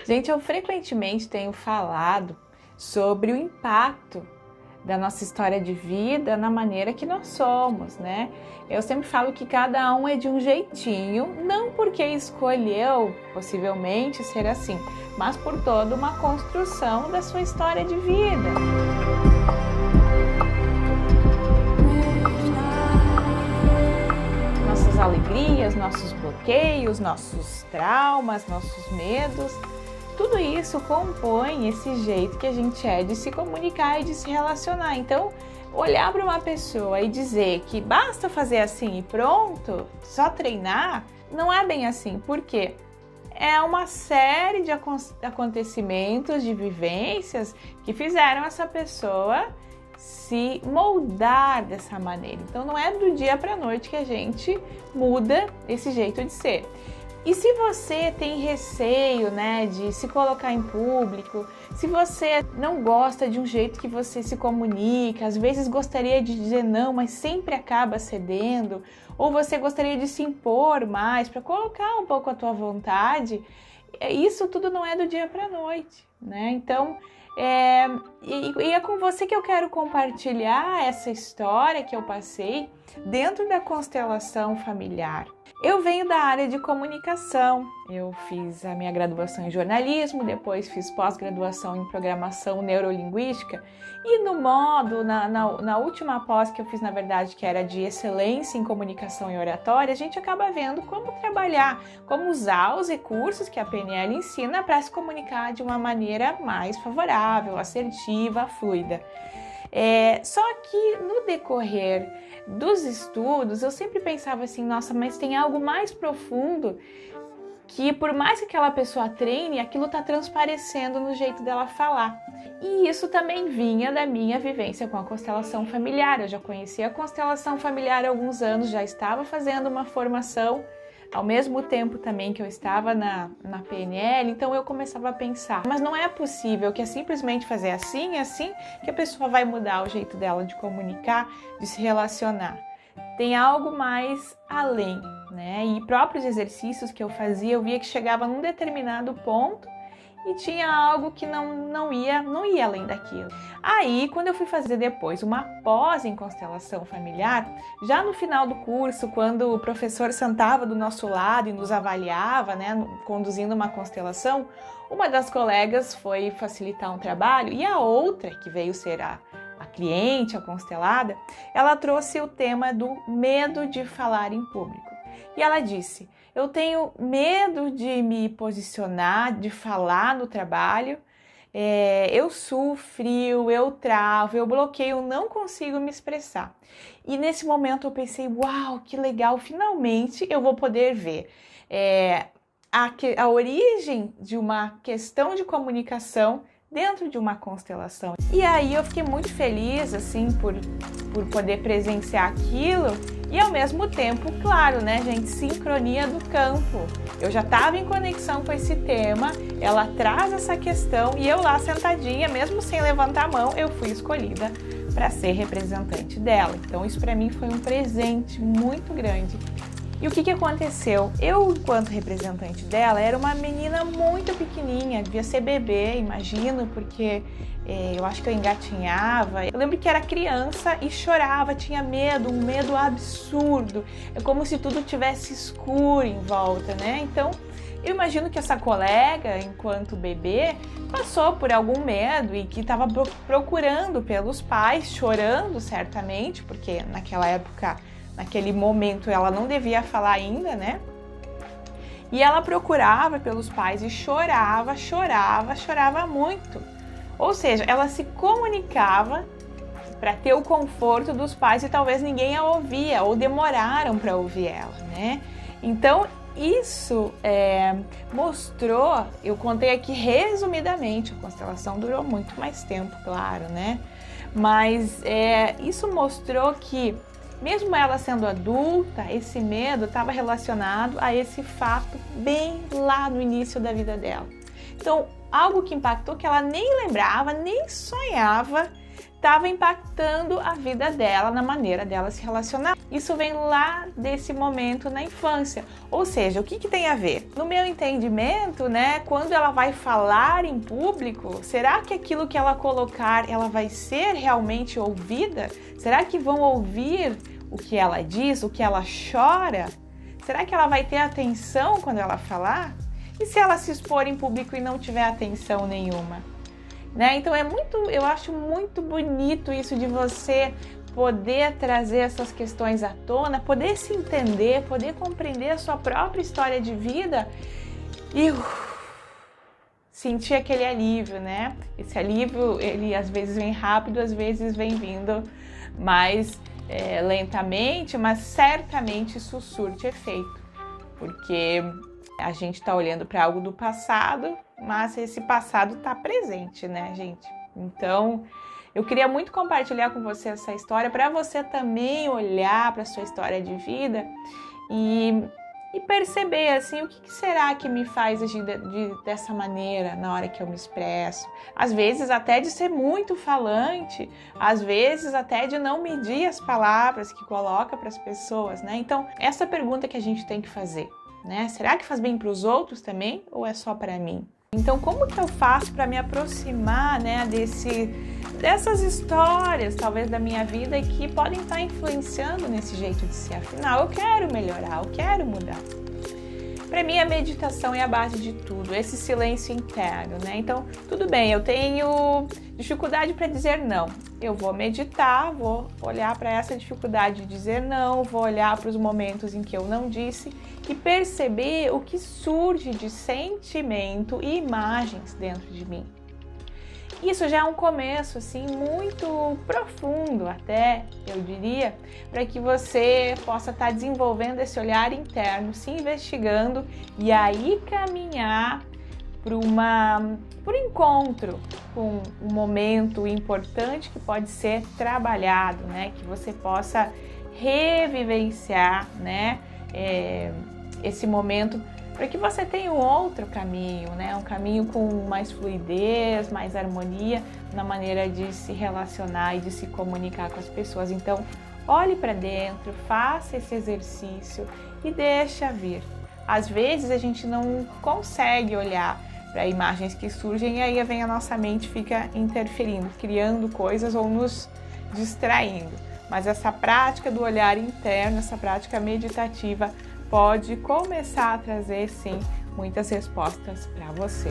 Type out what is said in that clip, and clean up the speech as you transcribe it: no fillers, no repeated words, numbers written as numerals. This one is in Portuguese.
Gente, eu frequentemente tenho falado sobre o impacto da nossa história de vida na maneira que nós somos, né? Eu sempre falo que cada um é de um jeitinho, não porque escolheu, possivelmente, ser assim, mas por toda uma construção da sua história de vida. Nossas alegrias, nossos bloqueios, nossos traumas, nossos medos, tudo isso compõe esse jeito que a gente é de se comunicar e de se relacionar. Então, olhar para uma pessoa e dizer que basta fazer assim e pronto, só treinar, não é bem assim. Por quê? É uma série de acontecimentos, de vivências que fizeram essa pessoa se moldar dessa maneira. Então, não é do dia para a noite que a gente muda esse jeito de ser. E se você tem receio, né, de se colocar em público, se você não gosta de um jeito que você se comunica, às vezes gostaria de dizer não, mas sempre acaba cedendo, ou você gostaria de se impor mais para colocar um pouco a tua vontade, isso tudo não é do dia para a noite, né? Então, é com você que eu quero compartilhar essa história que eu passei dentro da constelação familiar. Eu venho da área de comunicação, eu fiz a minha graduação em jornalismo, depois fiz pós-graduação em programação neurolinguística e na última pós que eu fiz, na verdade, que era de excelência em comunicação e oratória, a gente acaba vendo como trabalhar, como usar os recursos que a PNL ensina para se comunicar de uma maneira mais favorável, assertiva, fluida. Só que no decorrer dos estudos, eu sempre pensava assim, nossa, mas tem algo mais profundo que por mais que aquela pessoa treine, aquilo está transparecendo no jeito dela falar. E isso também vinha da minha vivência com a constelação familiar. Eu já conhecia a constelação familiar há alguns anos, já estava fazendo uma formação ao mesmo tempo também que eu estava na PNL, então eu começava a pensar, mas não é possível que é simplesmente fazer assim que a pessoa vai mudar o jeito dela de comunicar, de se relacionar. Tem algo mais além, né? E próprios exercícios que eu fazia, eu via que chegava num determinado ponto e tinha algo que não ia além daquilo. Aí, quando eu fui fazer depois uma pós em constelação familiar, já no final do curso, quando o professor sentava do nosso lado e nos avaliava, né, conduzindo uma constelação, uma das colegas foi facilitar um trabalho e a outra, que veio ser a cliente, a constelada, ela trouxe o tema do medo de falar em público. E ela disse: eu tenho medo de me posicionar, de falar no trabalho, eu sofro, eu travo, eu bloqueio, não consigo me expressar. E nesse momento eu pensei, uau, que legal, finalmente eu vou poder ver a origem de uma questão de comunicação dentro de uma constelação. E aí eu fiquei muito feliz, assim, por poder presenciar aquilo e ao mesmo tempo, claro, né, gente, sincronia do campo. Eu já estava em conexão com esse tema, ela traz essa questão e eu lá sentadinha, mesmo sem levantar a mão, eu fui escolhida para ser representante dela. Então isso para mim foi um presente muito grande. E o que aconteceu? Eu, enquanto representante dela, era uma menina muito pequenininha, devia ser bebê, imagino, porque eu acho que eu engatinhava. Eu lembro que era criança e chorava, tinha medo, um medo absurdo. É como se tudo tivesse escuro em volta, né? Então, eu imagino que essa colega, enquanto bebê, passou por algum medo e que estava procurando pelos pais, chorando certamente, porque naquela época, naquele momento, ela não devia falar ainda, né? E ela procurava pelos pais e chorava muito. Ou seja, ela se comunicava para ter o conforto dos pais e talvez ninguém a ouvia ou demoraram para ouvir ela, né? Então, isso mostrou, eu contei aqui resumidamente, a constelação durou muito mais tempo, claro, né? Mas isso mostrou que mesmo ela sendo adulta, esse medo estava relacionado a esse fato bem lá no início da vida dela. Então, algo que impactou que ela nem lembrava, nem sonhava estava impactando a vida dela, na maneira dela se relacionar. Isso vem lá desse momento na infância. Ou seja, o que tem a ver? No meu entendimento, né, quando ela vai falar em público, será que aquilo que ela colocar, ela vai ser realmente ouvida? Será que vão ouvir o que ela diz, o que ela chora? Será que ela vai ter atenção quando ela falar? E se ela se expor em público e não tiver atenção nenhuma? Né? Então eu acho muito bonito isso de você poder trazer essas questões à tona, poder se entender, poder compreender a sua própria história de vida e sentir aquele alívio, né? Esse alívio, ele às vezes vem rápido, às vezes vem vindo mais lentamente, mas certamente isso surte efeito, porque a gente está olhando para algo do passado, mas esse passado está presente, né, gente? Então, eu queria muito compartilhar com você essa história, para você também olhar para a sua história de vida e perceber, assim, o que será que me faz agir dessa maneira na hora que eu me expresso. Às vezes até de ser muito falante, às vezes até de não medir as palavras que coloca para as pessoas, né? Então, essa pergunta que a gente tem que fazer, né? Será que faz bem para os outros também ou é só para mim? Então, como que eu faço para me aproximar, né, dessas histórias, talvez da minha vida, que podem estar influenciando nesse jeito de ser? Afinal, eu quero melhorar, eu quero mudar. Para mim, a meditação é a base de tudo, esse silêncio interno, né? Então, tudo bem, eu tenho dificuldade para dizer não. Eu vou meditar, vou olhar para essa dificuldade de dizer não, vou olhar para os momentos em que eu não disse e perceber o que surge de sentimento e imagens dentro de mim. Isso já é um começo, assim, muito profundo até, eu diria, para que você possa estar desenvolvendo esse olhar interno, se investigando e aí caminhar para um encontro com um momento importante que pode ser trabalhado, né? Que você possa revivenciar, né? Esse momento, para que você tenha um outro caminho, né? Um caminho com mais fluidez, mais harmonia na maneira de se relacionar e de se comunicar com as pessoas. Então, olhe para dentro, faça esse exercício e deixa vir. Às vezes a gente não consegue olhar para imagens que surgem e aí vem a nossa mente, fica interferindo, criando coisas ou nos distraindo. Mas essa prática do olhar interno, essa prática meditativa, pode começar a trazer, sim, muitas respostas para você.